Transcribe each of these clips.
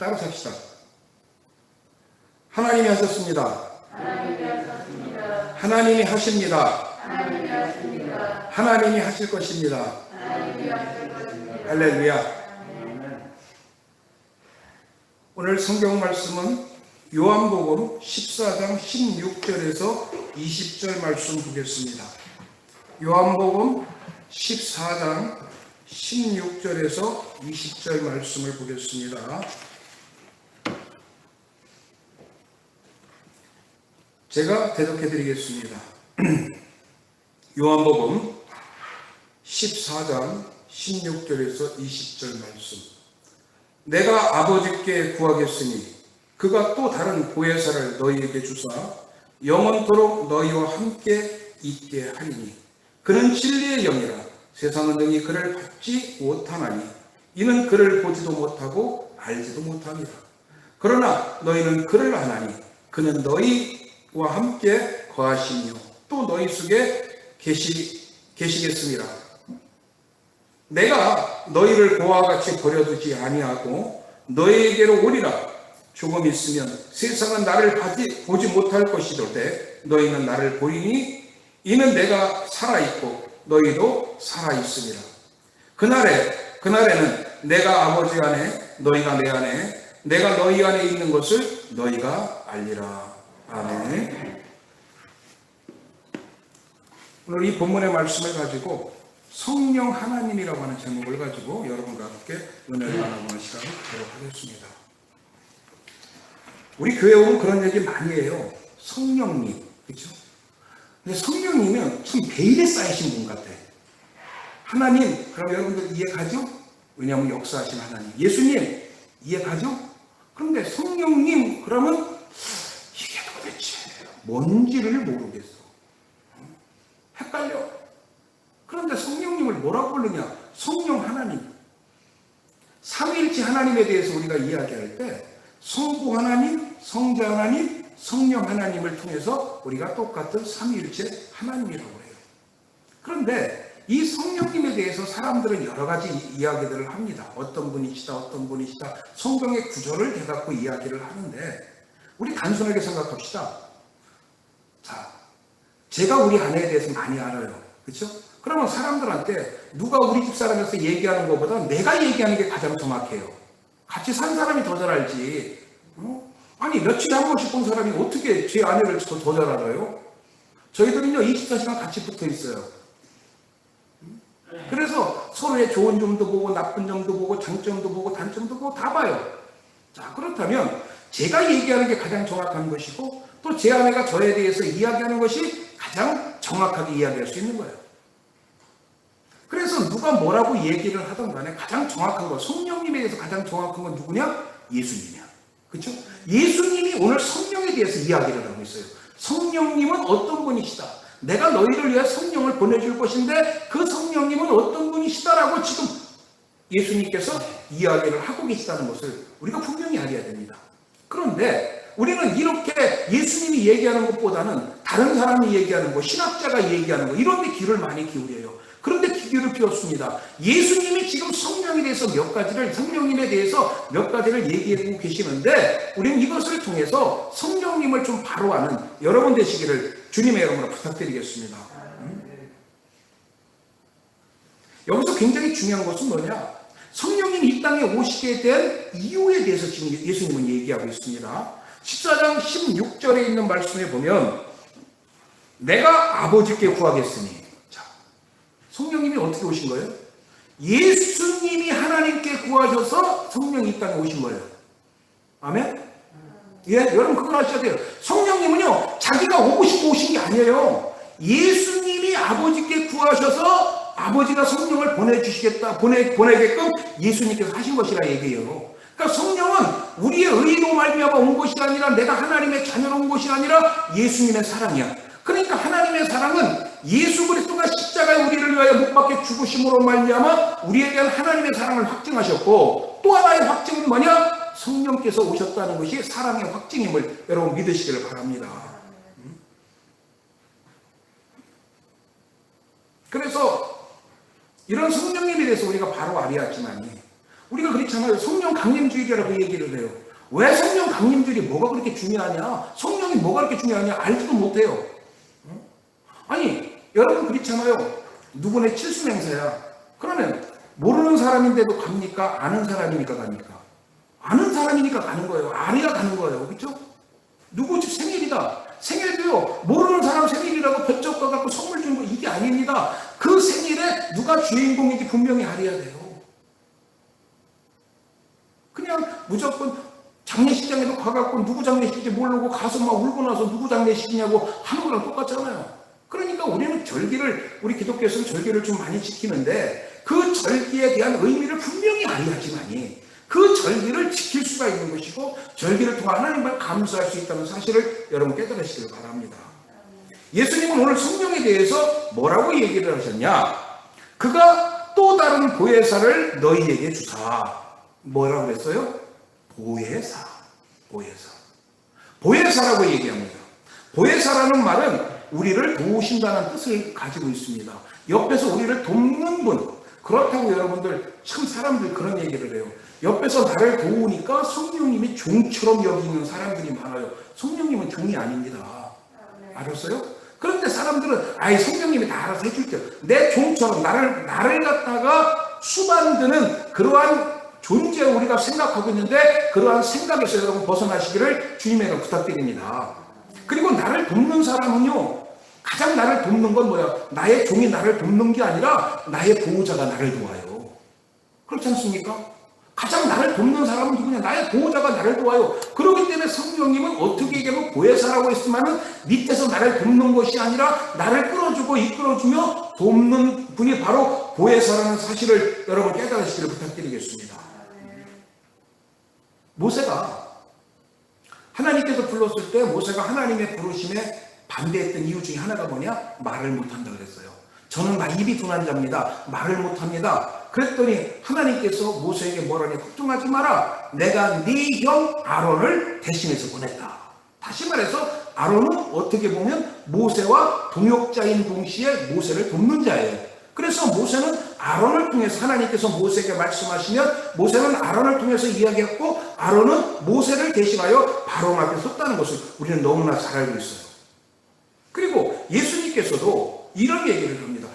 따라 삽시다. 하나님이 하셨습니다. 하나님이 하십니다. 하나님이 하실 것입니다. 할렐루야. 오늘 성경 말씀은 요한복음 14장 16절에서 20절 말씀 보겠습니다. 요한복음 14장 16절에서 20절 말씀을 보겠습니다. 제가 대독해 드리겠습니다. 요한복음 14장 16절에서 20절 말씀. 내가 아버지께 구하겠으니 그가 또 다른 보혜사를 너희에게 주사 영원토록 너희와 함께 있게 하리니 그는 진리의 영이라 세상은 능히 그를 받지 못하나니 이는 그를 보지도 못하고 알지도 못하니라. 그러나 너희는 그를 아나니 그는 너희와 함께 거하시며 또 너희 속에 계시겠습니다. 내가 너희를 고와 같이 버려두지 아니하고 너희에게로 오리라. 조금 있으면 세상은 나를 보지 못할 것이로되 너희는 나를 보리니 이는 내가 살아있고 너희도 살아있음이라. 그날에는 내가 아버지 안에 너희가 내 안에 내가 너희 안에 있는 것을 너희가 알리라. 아멘. 오늘 이 본문의 말씀을 가지고 성령 하나님이라고 하는 제목을 가지고 여러분과 함께 은혜를 나누는 시간을 갖도록 하겠습니다. 우리 교회 오면 그런 얘기 많이 해요. 성령님, 그렇죠? 근데 성령님은 참 베일에 쌓이신 분 같아. 하나님, 그럼 여러분들 이해 가죠? 왜냐하면 역사하신 하나님. 예수님, 이해 가죠? 그런데 성령님, 그러면 이게 도대체 뭔지를 모르겠어. 헷갈려. 그런데 성령님을 뭐라고 부르냐? 성령 하나님. 삼위일체 하나님에 대해서 우리가 이야기할 때 성부 하나님, 성자 하나님, 성령 하나님을 통해서 우리가 똑같은 삼위일체 하나님이라고 해요. 그런데 이 성령님에 대해서 사람들은 여러 가지 이야기들을 합니다. 어떤 분이시다, 어떤 분이시다. 성경의 구절을 대갖고 이야기를 하는데 우리 단순하게 생각합시다. 자, 제가 우리 아내에 대해서 많이 알아요. 그렇죠? 그러면 사람들한테 누가 우리 집 사람에서 얘기하는 것보다 내가 얘기하는 게 가장 정확해요. 같이 산 사람이 더 잘 알지. 아니 며칠에 한 번씩 본 사람이 어떻게 제 아내를 더 잘 알아요? 저희들은요 24시간 같이 붙어 있어요. 그래서 서로의 좋은 점도 보고 나쁜 점도 보고 장점도 보고 단점도 보고 다 봐요. 자, 그렇다면 제가 얘기하는 게 가장 정확한 것이고 또 제 아내가 저에 대해서 이야기하는 것이 가장 정확하게 이야기할 수 있는 거예요. 그래서 누가 뭐라고 얘기를 하든 간에 가장 정확한 거, 성령님에 대해서 가장 정확한 건 누구냐? 예수님이야. 그렇죠? 예수님이 오늘 성령에 대해서 이야기를 하고 있어요. 성령님은 어떤 분이시다. 내가 너희를 위해 성령을 보내줄 것인데 그 성령님은 어떤 분이시다라고 지금 예수님께서 이야기를 하고 계시다는 것을 우리가 분명히 알아야 됩니다. 그런데 우리는 이렇게 예수님이 얘기하는 것보다는 다른 사람이 얘기하는 것, 신학자가 얘기하는 것 이런 데 귀를 많이 기울여요. 그런데 귀를 피웠습니다. 예수님이 지금 성령에 대해서 성령님에 대해서 몇 가지를 얘기하고 계시는데 우리는 이것을 통해서 성령님을 좀 바로 아는 여러분 되시기를 주님의 이름으로 부탁드리겠습니다. 여기서 굉장히 중요한 것은 뭐냐? 성령님이 이 땅에 오시게 된 이유에 대해서 지금 예수님은 얘기하고 있습니다. 14장 16절에 있는 말씀에 보면 내가 아버지께 구하겠으니 성령님이 어떻게 오신 거예요? 예수님이 하나님께 구하셔서 성령이 이 땅에 오신 거예요. 아멘? 예, 여러분 그걸 아셔야 돼요. 성령님은요, 자기가 오고 싶어 오신 게 아니에요. 예수님이 아버지께 구하셔서 아버지가 성령을 보내게끔 예수님께서 하신 것이라 얘기해요. 그러니까 성령은 우리의 의로 말미암아 온 것이 아니라 내가 하나님의 자녀로 온 것이 아니라 예수님의 사랑이야. 그러니까 하나님의 사랑은 예수 그리스도가 십자가에 우리를 위하여 못 박혀 죽으심으로 말미암아 우리에 대한 하나님의 사랑을 확증하셨고 또 하나의 확증은 뭐냐? 성령께서 오셨다는 것이 사랑의 확증임을 여러분 믿으시기를 바랍니다. 그래서 이런 성령님에 대해서 우리가 바로 알아야지만 우리가 그렇잖아요. 성령 강림주일이라고 얘기를 해요. 왜 성령 강림주일이 뭐가 그렇게 중요하냐? 성령이 뭐가 그렇게 중요하냐? 알지도 못해요. 아니, 여러분 그렇잖아요. 누구네 칠순행사야. 그러면 모르는 사람인데도 갑니까? 아는 사람이니까 갑니까? 아는 사람이니까 가는 거예요. 알아야 가는 거예요. 그렇죠? 누구 집 생일이다. 생일도요. 모르는 사람 생일이라고 벽적 가갖고 선물 주는 거 이게 아닙니다. 그 생일에 누가 주인공인지 분명히 알아야 돼요. 그냥 무조건 장례식장에도 가갖고 누구 장례식인지 모르고 가서 막 울고 나서 누구 장례식이냐고 하는 거랑 똑같잖아요. 그러니까 우리는 절기를, 우리 기독교에서는 절기를 좀 많이 지키는데 그 절기에 대한 의미를 분명히 알아야지만이 그 절기를 지킬 수가 있는 것이고 절기를 통해 하나님을 감사할 수 있다는 사실을 여러분 깨달으시길 바랍니다. 예수님은 오늘 성령에 대해서 뭐라고 얘기를 하셨냐? 그가 또 다른 보혜사를 너희에게 주사. 뭐라고 그랬어요? 보혜사. 보혜사. 보혜사라고 얘기합니다. 보혜사라는 말은 우리를 도우신다는 뜻을 가지고 있습니다. 옆에서 우리를 돕는 분. 그렇다고 여러분들 참 사람들 그런 얘기를 해요. 옆에서 나를 도우니까 성령님이 종처럼 여기는 사람들이 많아요. 성령님은 종이 아닙니다. 알았어요? 그런데 사람들은 아이 성령님이 다 알아서 해줄게요. 내 종처럼 나를 갖다가 수반드는 그러한 존재 우리가 생각하고 있는데 그러한 생각에서 여러분 벗어나시기를 주님의 이름으로 부탁드립니다. 그리고 나를 돕는 사람은요. 가장 나를 돕는 건 뭐야? 나의 종이 나를 돕는 게 아니라 나의 보호자가 나를 도와요. 그렇지 않습니까? 가장 나를 돕는 사람은 누구냐? 나의 보호자가 나를 도와요. 그렇기 때문에 성령님은 어떻게 얘기하면 보혜사라고 했지만은 밑에서 나를 돕는 것이 아니라 나를 끌어주고 이끌어주며 돕는 분이 바로 보혜사라는 사실을 여러분 깨달으시기를 부탁드리겠습니다. 모세가 하나님께서 불렀을 때 모세가 하나님의 부르심에 반대했던 이유 중에 하나가 뭐냐? 말을 못한다 그랬어요. 저는 입이 둔한 자입니다. 말을 못합니다. 그랬더니 하나님께서 모세에게 뭐라냐? 걱정하지 마라. 내가 네 형 아론을 대신해서 보냈다. 다시 말해서 아론은 어떻게 보면 모세와 동역자인 동시에 모세를 돕는 자예요. 그래서 모세는 아론을 통해서 하나님께서 모세에게 말씀하시면 모세는 아론을 통해서 이야기했고 아론은 모세를 대신하여 바로 앞에 섰다는 것을 우리는 너무나 잘 알고 있어요. 그리고 예수님께서도 이런 얘기를 합니다.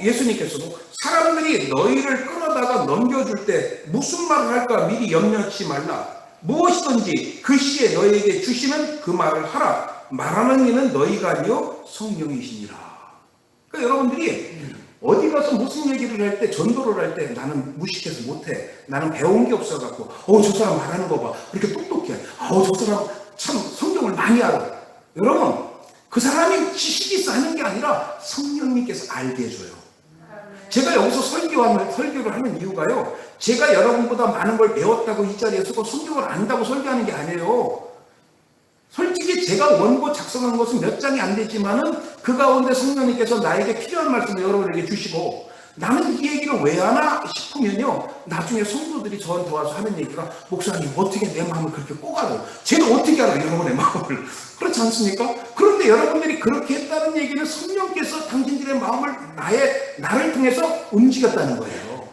예수님께서도 사람들이 너희를 끌어다가 넘겨줄 때 무슨 말을 할까 미리 염려치 말라. 무엇이든지 그 시에 너희에게 주시면 그 말을 하라. 말하는 이는 너희가 아니요 성령이시니라. 그러니까 여러분들이 어디 가서 무슨 얘기를 할 때 전도를 할 때 나는 무식해서 못해. 나는 배운 게 없어갖고 저 사람 말하는 거 봐. 이렇게 똑똑해. 저 사람 참 성경을 많이 알아. 여러분 그 사람이 지식이 있어 하는 게 아니라 성령님께서 알게 해줘요. 제가 여기서 설교를 하는 이유가요. 제가 여러분보다 많은 걸 배웠다고 이 자리에 서고 성경을 안다고 설교하는 게 아니에요. 솔직히 제가 원고 작성한 것은 몇 장이 안 되지만은 그 가운데 성령님께서 나에게 필요한 말씀을 여러분에게 주시고 나는 이 얘기를 왜 하나 싶으면요. 나중에 성도들이 저한테 와서 하는 얘기가 목사님 어떻게 내 마음을 그렇게 꼭 알아요? 제가 어떻게 알아요? 여러분의 마음을. 그렇지 않습니까? 그런데 여러분들이 그렇게 했다는 얘기는 성령께서 당신들의 마음을 나를 통해서 움직였다는 거예요.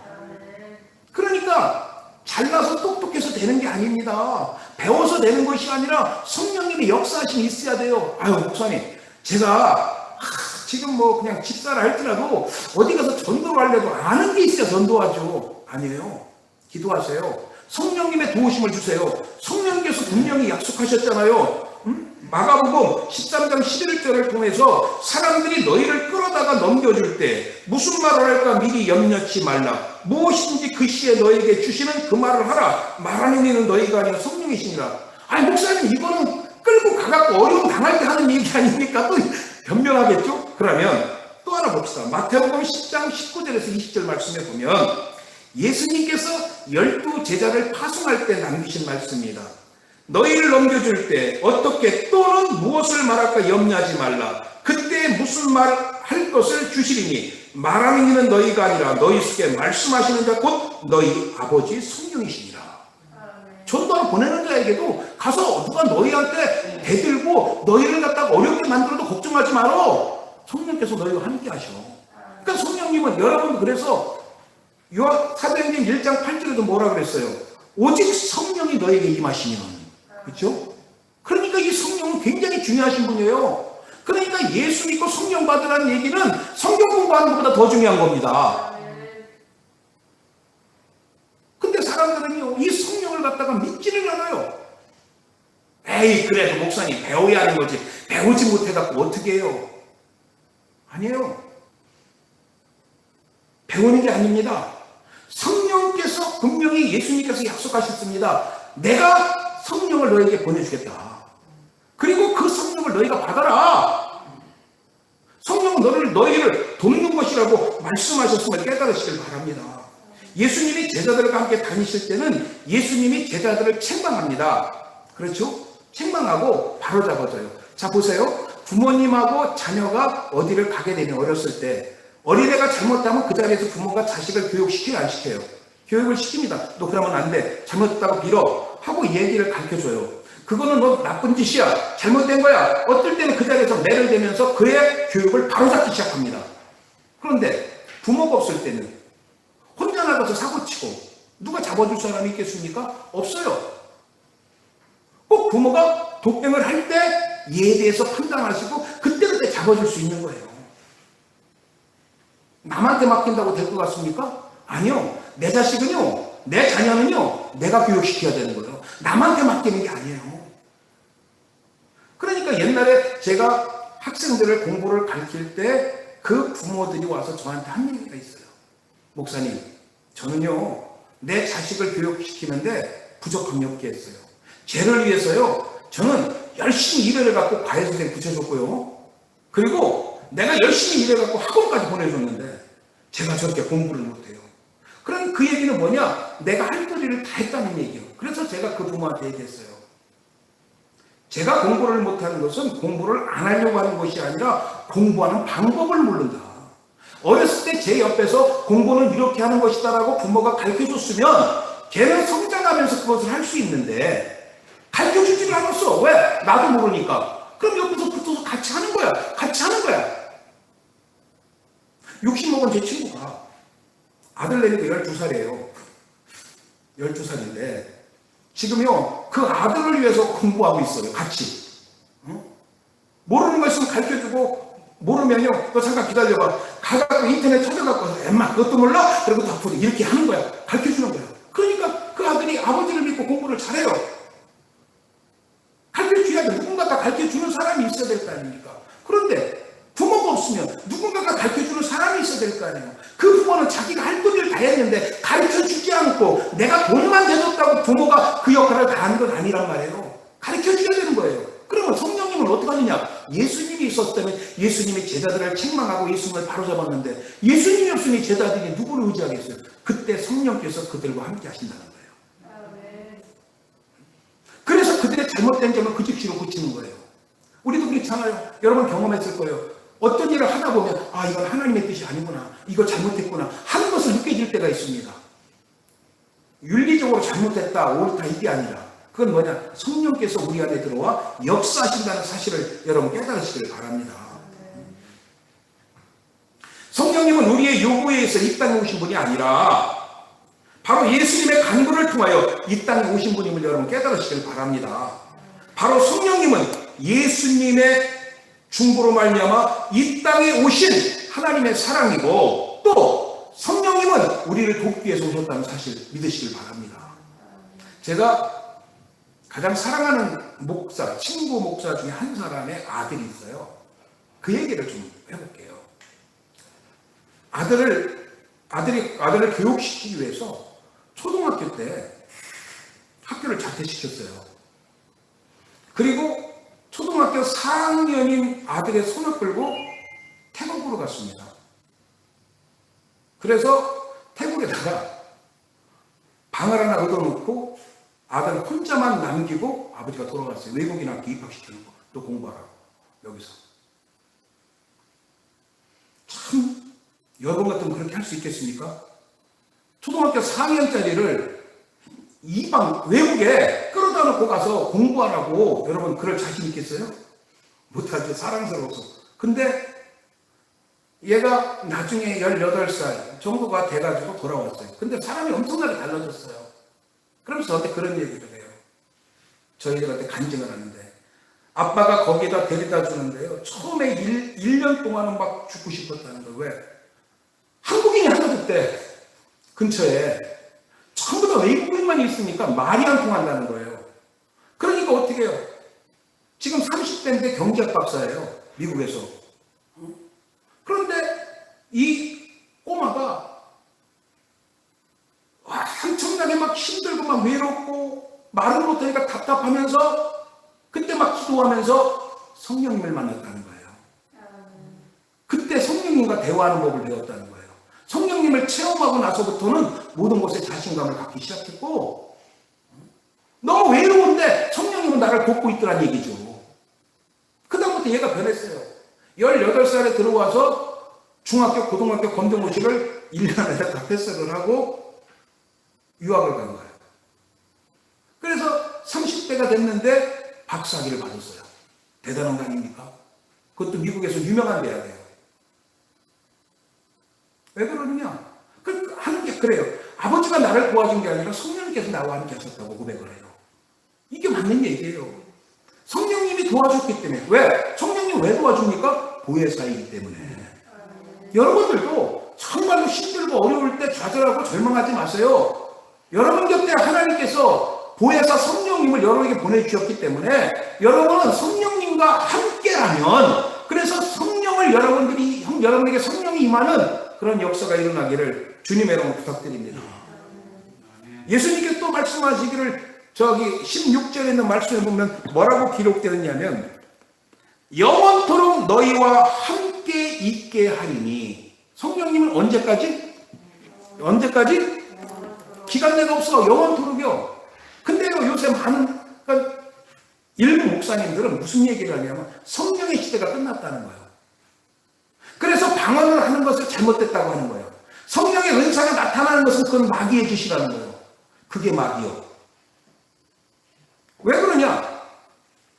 그러니까 잘나서 똑똑해서 되는 게 아닙니다. 배워서 되는 것이 아니라 성령님의 역사하심이 있어야 돼요. 목사님 제가 지금 그냥 집사를 할지라도 어디 가서 전도를 하려도 아는 게 있어야 전도하죠. 아니에요. 기도하세요. 성령님의 도우심을 주세요. 성령께서 분명히 약속하셨잖아요. 마가복음 13장 11절을 통해서 사람들이 너희를 끌어다가 넘겨줄 때 무슨 말을 할까 미리 염려치 말라. 무엇이든지 그 시에 너희에게 주시면 그 말을 하라. 말하는 이는 너희가 아니라 성령이시니라. 목사님 이거는 끌고 가갖고 어려움 당할 때 하는 얘기 아닙니까? 또 변명하겠죠? 그러면 또 하나 봅시다. 마태복음 10장 19절에서 20절 말씀에 보면 예수님께서 12 제자를 파송할 때 남기신 말씀입니다. 너희를 넘겨줄 때 어떻게 또는 무엇을 말할까 염려하지 말라. 그때 무슨 말 할 것을 주시리니 말하는 이는 너희가 아니라 너희 속에 말씀하시는 자 곧 너희 아버지 성령이시니라. 전도하러 보내는 자에게도 가서 누가 너희한테 대들고 너희를 갖다가 어렵게 만들어도 걱정하지 마라. 성령께서 너희와 함께 하셔. 그러니까 성령님은 여러분 그래서 사도행전 1장 8절에도 뭐라 그랬어요? 오직 성령이 너에게 임하시면. 그렇죠? 그러니까 이 성령은 굉장히 중요하신 분이에요. 그러니까 예수 믿고 성령 받으라는 얘기는 성경 공부하는 것보다 더 중요한 겁니다. 근데 사람들은요, 이 성령을 갖다가 믿지를 않아요. 에이, 그래도 목사님 배워야 하는 거지. 배우지 못해갖고 어떻게 해요? 아니에요. 배우는 게 아닙니다. 성령께서 분명히 예수님께서 약속하셨습니다. 내가 성령을 너에게 보내주겠다. 그리고 그 성령을 너희가 받아라. 성령은 너희를 돕는 것이라고 말씀하셨음을 깨달으시길 바랍니다. 예수님이 제자들과 함께 다니실 때는 예수님이 제자들을 책망합니다. 그렇죠? 책망하고 바로잡아줘요. 자, 보세요. 부모님하고 자녀가 어디를 가게 되면 어렸을 때 어린애가 잘못하면 그 자리에서 부모가 자식을 교육시켜요, 안 시켜요? 교육을 시킵니다. 너 그러면 안 돼. 잘못했다고 빌어. 하고 얘기를 가르쳐줘요. 그거는 너 나쁜 짓이야. 잘못된 거야. 어떨 때는 그 자리에서 매를 대면서 그의 교육을 바로잡기 시작합니다. 그런데 부모가 없을 때는 혼자 나가서 사고치고 누가 잡아줄 사람이 있겠습니까? 없어요. 꼭 부모가 독행을 할 때 이에 대해서 판단하시고 그때그때 잡아줄 수 있는 거예요. 남한테 맡긴다고 될 것 같습니까? 아니요. 내 자식은요, 내 자녀는요, 내가 교육시켜야 되는 거예요. 남한테 맡기는 게 아니에요. 그러니까 옛날에 제가 학생들을 공부를 가르칠 때 그 부모들이 와서 저한테 한 얘기가 있어요. 목사님, 저는요, 내 자식을 교육시키는데 부족함이 없게 했어요. 쟤를 위해서요, 저는 열심히 일을 갖고 과외선생 붙여줬고요. 그리고 내가 열심히 일해갖고 학원까지 보내줬는데 제가 저렇게 공부를 못해요. 그럼 그 얘기는 뭐냐? 내가 할 거리를 다 했다는 얘기예요. 그래서 제가 그 부모한테 얘기했어요. 제가 공부를 못하는 것은 공부를 안 하려고 하는 것이 아니라 공부하는 방법을 모른다. 어렸을 때 제 옆에서 공부는 이렇게 하는 것이다라고 부모가 가르쳐줬으면 걔는 성장하면서 그것을 할 수 있는데 가르쳐주지를 않았어. 왜? 나도 모르니까. 그럼 옆에서 붙어서 같이 하는 거야. 같이 하는 거야. 60 먹은 제 친구가 아들 내니까 12살이에요. 12살인데 지금요 그 아들을 위해서 공부하고 있어요. 같이. 모르는 거 있으면 가르쳐주고 모르면요 너 잠깐 기다려봐. 가갖고 인터넷 찾아갖고 엄마 그것도 몰라? 그리고 덕분에 이렇게 하는 거야. 가르쳐주는 거야. 그러니까 그 아들이 아버지를 믿고 공부를 잘해요. 가르쳐줘야 돼. 누군가가 가르쳐주는 사람이 있어야 될 거 아닙니까? 그런데 부모가 없으면 누군가가 가르쳐주는 사람이 있어야 될 거 아니에요. 그 부모는 자기가 할 거리를 다 했는데 가르쳐주지 않고 내가 돈만 대줬다고 부모가 그 역할을 다 하는 건 아니란 말이에요. 가르쳐줘야 되는 거예요. 그러면 성령님은 어떻게 하느냐? 예수님이 있었다면 예수님이 제자들을 책망하고 예수님을 바로잡았는데 예수님이 없으니 제자들이 누구를 의지하겠어요? 그때 성령께서 그들과 함께 하신다는 거예요. 그래서 그들의 잘못된 점을 그 즉시로 고치는 거예요. 우리도 그렇잖아요. 여러분 경험했을 거예요. 어떤 일을 하다 보면 아 이건 하나님의 뜻이 아니구나. 이거 잘못했구나 하는 것을 느껴질 때가 있습니다. 윤리적으로 잘못했다 옳다 이게 아니라 그건 뭐냐? 성령께서 우리 안에 들어와 역사하신다는 사실을 여러분 깨달으시길 바랍니다. 성령님은 우리의 요구에 의해서 이 땅에 오신 분이 아니라 바로 예수님의 간구를 통하여 이 땅에 오신 분임을 여러분 깨달으시길 바랍니다. 바로 성령님은 예수님의 중보로 말미암아 이 땅에 오신 하나님의 사랑이고 또 성령님은 우리를 돕기 위해서 오셨다는 사실 믿으시길 바랍니다. 제가 가장 사랑하는 목사, 친구 목사 중에 한 사람의 아들이 있어요. 그 얘기를 좀 해볼게요. 아들을 교육시키기 위해서 초등학교 때 학교를 자퇴시켰어요. 그리고 초등학교 4학년인 아들의 손을 끌고 태국으로 갔습니다. 그래서 태국에다가 방을 하나 얻어놓고 아들 혼자만 남기고 아버지가 돌아갔어요. 외국인 학교 입학시키는 거. 또 공부하라고. 여기서. 참 여러분 같으면 그렇게 할 수 있겠습니까? 초등학교 4학년짜리를 이방 외국에 끌어다 놓고 가서 공부하라고 여러분 그럴 자신 있겠어요? 못하죠. 사랑스러워서. 근데 얘가 나중에 18살 정도가 돼가지고 돌아왔어요. 근데 사람이 엄청나게 달라졌어요. 그러면서 저한테 그런 얘기를 해요. 저희들한테 간증을 하는데, 아빠가 거기다 데려다 주는데요, 처음에 1년 동안은 막 죽고 싶었다는 거예요. 왜? 한국인이 하나도 때 근처에 전부 다 외국인만 있으니까 말이 안 통한다는 거예요. 그러니까 어떻게 해요? 지금 30대인데 경제학 박사예요, 미국에서. 그런데 이 꼬마가 엄청나게 막 힘들고 막 외롭고 말을 못하니까 답답하면서 그때 막 기도하면서 성령님을 만났다는 거예요. 그때 성령님과 대화하는 법을 배웠다는 거예요. 성령님을 체험하고 나서부터는 모든 것에 자신감을 갖기 시작했고, 너무 외로운데 성령님은 나를 돕고 있더란 얘기죠. 그 다음부터 얘가 변했어요. 18살에 들어와서 중학교, 고등학교 검정고시를 1년 안에 다 패스를 하고 유학을 간 거예요. 그래서 30대가 됐는데 박사학위를 받았어요. 대단한 거 아닙니까? 그것도 미국에서 유명한 대학이에요. 왜 그러느냐? 하는 게 그래요. 아버지가 나를 도와준 게 아니라 성령님께서 나와 함께 하셨다고 고백을 해요. 이게 맞는 얘기예요. 성령님이 도와줬기 때문에. 왜? 성령님 왜 도와줍니까? 보혜사이기 때문에. 여러분들도 정말로 힘들고 어려울 때 좌절하고 절망하지 마세요. 여러분 곁에 하나님께서 보혜사 성령님을 여러분에게 보내주셨기 때문에 여러분은 성령님과 함께라면, 그래서 성령을 여러분에게 성령이 임하는 그런 역사가 일어나기를 주님의 이름으로 부탁드립니다. 예수님께서 또 말씀하시기를, 저기 16절에 있는 말씀에 보면 뭐라고 기록되었냐면, 영원토록 너희와 함께 있게 하리니. 성령님은 언제까지? 언제까지? 기간 내가 없어. 영원토록이요. 근데요, 요새 많은, 그러니까 일부 목사님들은 무슨 얘기를 하냐면 성령의 시대가 끝났다는 거예요. 그래서 방언을 하는 것을 잘못됐다고 하는 거예요. 성령의 은사가 나타나는 것은 그건 마귀의 짓이라는 거예요. 그게 마귀요. 왜 그러냐?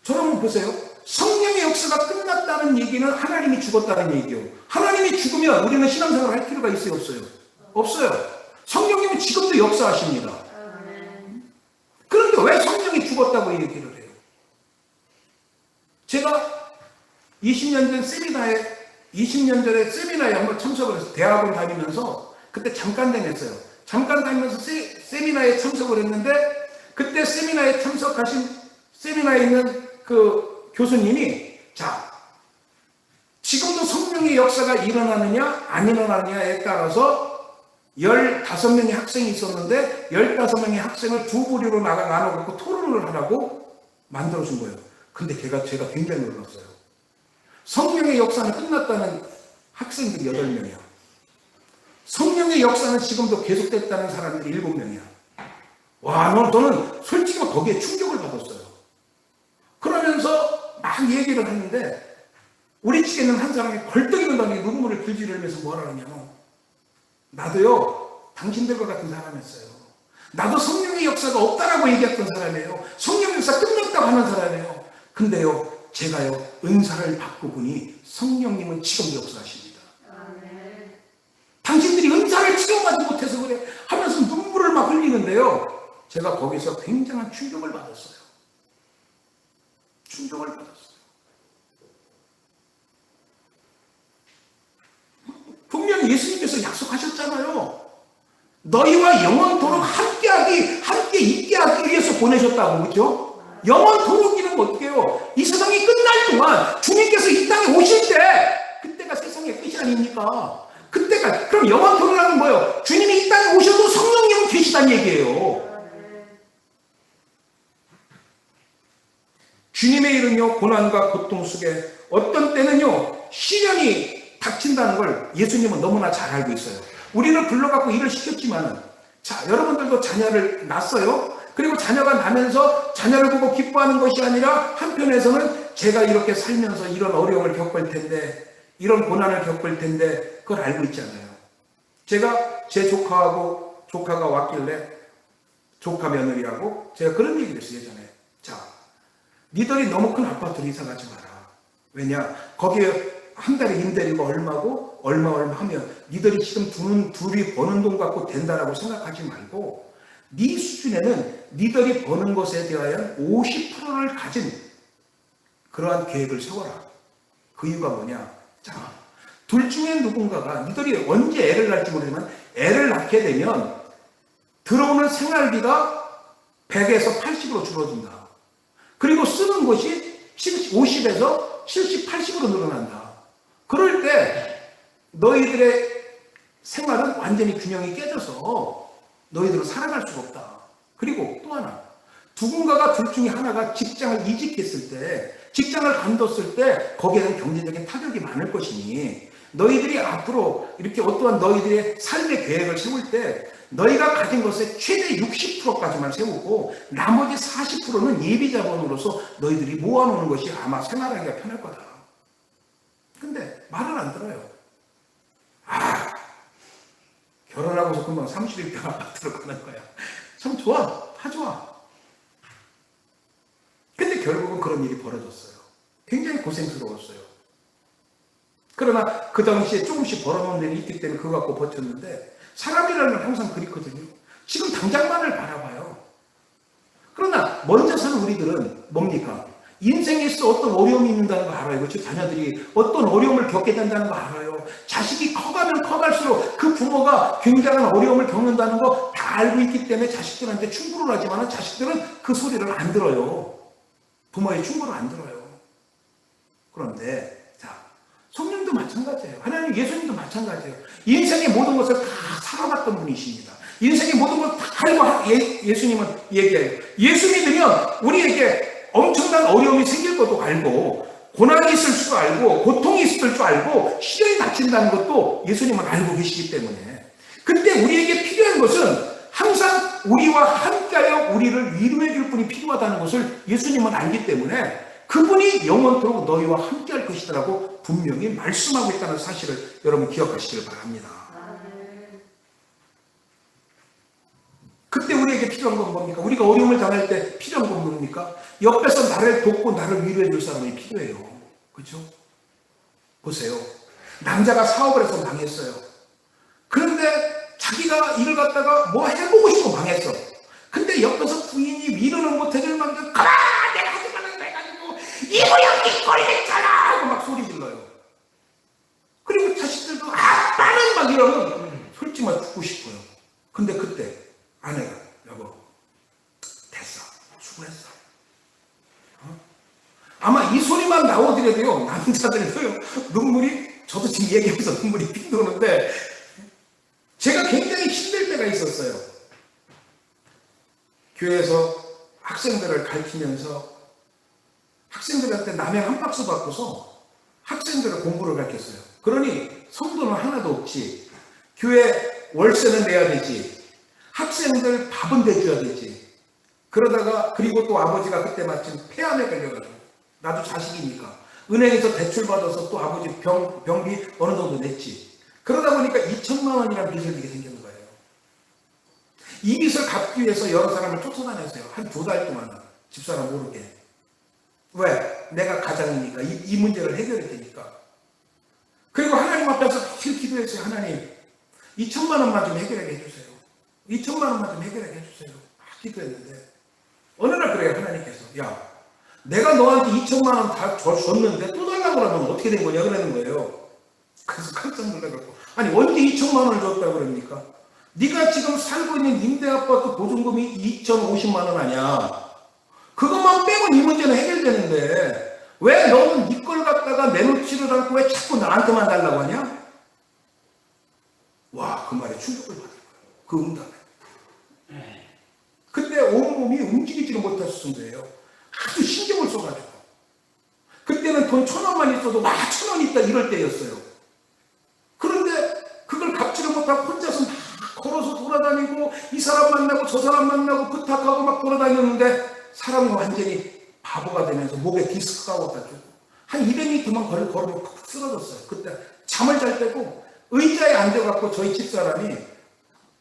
저는 보세요. 성령의 역사가 끝났다는 얘기는 하나님이 죽었다는 얘기요. 하나님이 죽으면 우리는 신앙생활을 할 필요가 있어요, 없어요? 없어요. 성령님은 지금도 역사하십니다. 그런데 왜 성령이 죽었다고 얘기를 해요? 제가 20년 전에 세미나에 한번 참석을 해서 대학원 다니면서 그때 잠깐 다녔어요. 잠깐 다니면서 세미나에 참석을 했는데, 그때 세미나에 참석하신 세미나에 있는 그 교수님이, 자, 지금도 성령의 역사가 일어나느냐 안 일어나느냐에 따라서 15명의 학생이 있었는데 15명의 학생을 두 부류로 나눠갖고 토론을 하라고 만들어준 거예요. 근데 제가 굉장히 놀랐어요. 성령의 역사는 끝났다는 학생들이 8명이야. 성령의 역사는 지금도 계속됐다는 사람들이 7명이야. 와, 저는 솔직히 거기에 충격을 받았어요. 그러면서 막 얘기를 하는데 우리 측에 있는 한 사람이 벌떡 일어나니 눈물을 길질 흘리면서 뭐라 하냐면, 나도요 당신들과 같은 사람이었어요. 나도 성령의 역사가 없다라고 얘기했던 사람이에요. 성령의 역사 끝났다고 하는 사람이에요. 근데요 제가요 은사를 받고 보니 성령님은 지금 역사하십니다. 당신들이 은사를 체험하지 못해서 그래 하면서 눈물을 막 흘리는데요, 제가 거기서 굉장한 충격을 받았어요. 충격을 받았어요. 분명히 예수님께서 약속하셨잖아요. 너희와 영원토록 함께 있게 하기 위해서 보내셨다고. 그렇죠? 영원토록이란 어떻게 해요? 이 세상이 끝날 동안 주님께서 이 땅에 오실 때, 그때가 세상의 끝이 아닙니까? 그때가, 그럼 영원토록이라는 뭐예요? 주님이 이 땅에 오셔도 성령님은 계시다는 얘기예요. 주님의 일은요 고난과 고통 속에 어떤 때는요 시련이 닥친다는 걸 예수님은 너무나 잘 알고 있어요. 우리를 불러갖고 일을 시켰지만은, 자, 여러분들도 자녀를 낳았어요. 그리고 자녀가 나면서 자녀를 보고 기뻐하는 것이 아니라 한편에서는 제가 이렇게 살면서 이런 어려움을 겪을 텐데, 이런 고난을 겪을 텐데, 그걸 알고 있잖아요. 제가 제 조카가 왔길래, 조카 며느리하고 제가 그런 얘기를 했어요, 예전에. 자, 니들이 너무 큰 아파트로 이사 가지 마라. 왜냐? 거기에 한 달에 임대료가 얼마고 얼마 하면 니들이 지금 둘이 버는 돈 갖고 된다라고 생각하지 말고 네 수준에는 니들이 버는 것에 대하여 50%를 가진 그러한 계획을 세워라. 그 이유가 뭐냐? 자, 둘 중에 누군가가 니들이 언제 애를 낳을지 모르지만 애를 낳게 되면 들어오는 생활비가 100에서 80으로 줄어든다. 그리고 쓰는 것이 50에서 70, 80으로 늘어난다. 그럴 때 너희들의 생활은 완전히 균형이 깨져서 너희들은 살아갈 수가 없다. 그리고 또 하나, 누군가가 둘 중에 하나가 직장을 이직했을 때, 직장을 관뒀을 때 거기에는 경제적인 타격이 많을 것이니 너희들이 앞으로 이렇게 어떠한 너희들의 삶의 계획을 세울 때 너희가 가진 것의 최대 60%까지만 세우고 나머지 40%는 예비자본으로서 너희들이 모아놓는 것이 아마 생활하기가 편할 거다. 근데 말을 안 들어요. 결혼하고서 금방 31평 아파트로 가는 거야. 참 좋아. 다 좋아. 근데 결국은 그런 일이 벌어졌어요. 굉장히 고생스러웠어요. 그러나 그 당시에 조금씩 벌어놓은 데는 있기 때문에 그거 갖고 버텼는데 사람이라는 건 항상 그렇거든요. 지금 당장만을 바라봐요. 그러나 먼저 사는 우리들은 뭡니까? 인생에 있어 어떤 어려움이 있는다는 거 알아요. 그렇죠? 자녀들이 어떤 어려움을 겪게 된다는 거 알아요. 자식이 커가면 커갈수록 그 부모가 굉장한 어려움을 겪는다는 거 다 알고 있기 때문에 자식들한테 충고를 하지만 자식들은 그 소리를 안 들어요. 부모의 충고를 안 들어요. 그런데 자, 성령도 마찬가지예요. 하나님 예수님도 마찬가지예요. 인생의 모든 것을 다 살아봤던 분이십니다. 인생의 모든 걸 다 알고 예수님은 얘기해요. 예수 믿으면 우리에게 엄청난 어려움이 생길 것도 알고 고난이 있을 줄 알고 고통이 있을 줄 알고 시련이 닥친다는 것도 예수님은 알고 계시기 때문에 그때 우리에게 필요한 것은 항상 우리와 함께하여 우리를 위로해 줄 분이 필요하다는 것을 예수님은 알기 때문에 그분이 영원토록 너희와 함께할 것이라고 분명히 말씀하고 있다는 사실을 여러분 기억하시길 바랍니다. 그때 우리에게 필요한 건 뭡니까? 우리가 어려움을 당할 때 필요한 건 뭡니까? 옆에서 나를 돕고 나를 위로해 줄 사람이 필요해요. 그렇죠? 보세요. 남자가 사업을 해서 망했어요. 그런데 자기가 이걸 갖다가 뭐 해보고 싶고 망했어. 근데 옆에서 부인이 위로는 못해줄 만큼 내가 하지 말라고 해가지고 이모양이 걸렸잖아 하고 막 소리 질러요. 그리고 자식들도 아빠는 막 이러면 솔직히 말 듣고 싶어요. 근데 그때 아내가 여보 됐어 수고했어. 아마 이 소리만 나오더라도요 남자들도요 눈물이 저도 지금 얘기하면서 눈물이 핑 도는데 제가 굉장히 힘들 때가 있었어요. 교회에서 학생들을 가르치면서 학생들한테 남행 한 박스 받고서 학생들을 공부를 가르쳤어요. 그러니 성도는 하나도 없지. 교회 월세는 내야 되지. 학생들 밥은 대줘야 되지. 그러다가 그리고 또 아버지가 그때 마침 폐암에 걸려가지고 나도 자식이니까 은행에서 대출 받아서 또 아버지 병비 어느 정도 냈지. 그러다 보니까 2천만 원이라는 빚을 지게 생기는 거예요. 이 빚을 갚기 위해서 여러 사람을 쫓아다녔어요. 한 2달 동안 집사람 모르게. 왜? 내가 가장이니까 이 문제를 해결해야 되니까. 그리고 하나님 앞에서 늘 기도했어요. 하나님 2천만 원만 좀 해결하게 해주세요. 2천만 원만 좀 해결하게 해주세요. 기도했는데 어느 날 그래요. 하나님께서 야 내가 너한테 2천만 원 다 줬는데 또 달라고 하면 어떻게 된 거냐 그러는 거예요. 그래서 깜짝 놀라갖고 아니 언제 2천만 원을 줬다고 그럽니까? 네가 지금 살고 있는 임대아파트 보증금이 2,050만 원 아니야. 그것만 빼면 이 문제는 해결되는데 왜 너는 네 걸 갖다가 내놓지를 않고 왜 자꾸 나한테만 달라고 하냐? 와, 그 말에 충격을 받은 거예요. 그 응답에. 그때 온몸이 움직이지를 못할 정도예요. 아주 신경을 써가지고. 그때는 돈 1,000원만 있어도 와 1,000원 있다 이럴 때였어요. 그런데 그걸 갚지를 못하고 혼자서 막 걸어서 돌아다니고 이 사람 만나고 저 사람 만나고 부탁하고 막 돌아다녔는데 사람이 완전히 바보가 되면서 목에 디스크가 와가지고 한 200m만 걸으면 푹 쓰러졌어요. 그때 잠을 잘 때고 의자에 앉아갖고 저희 집사람이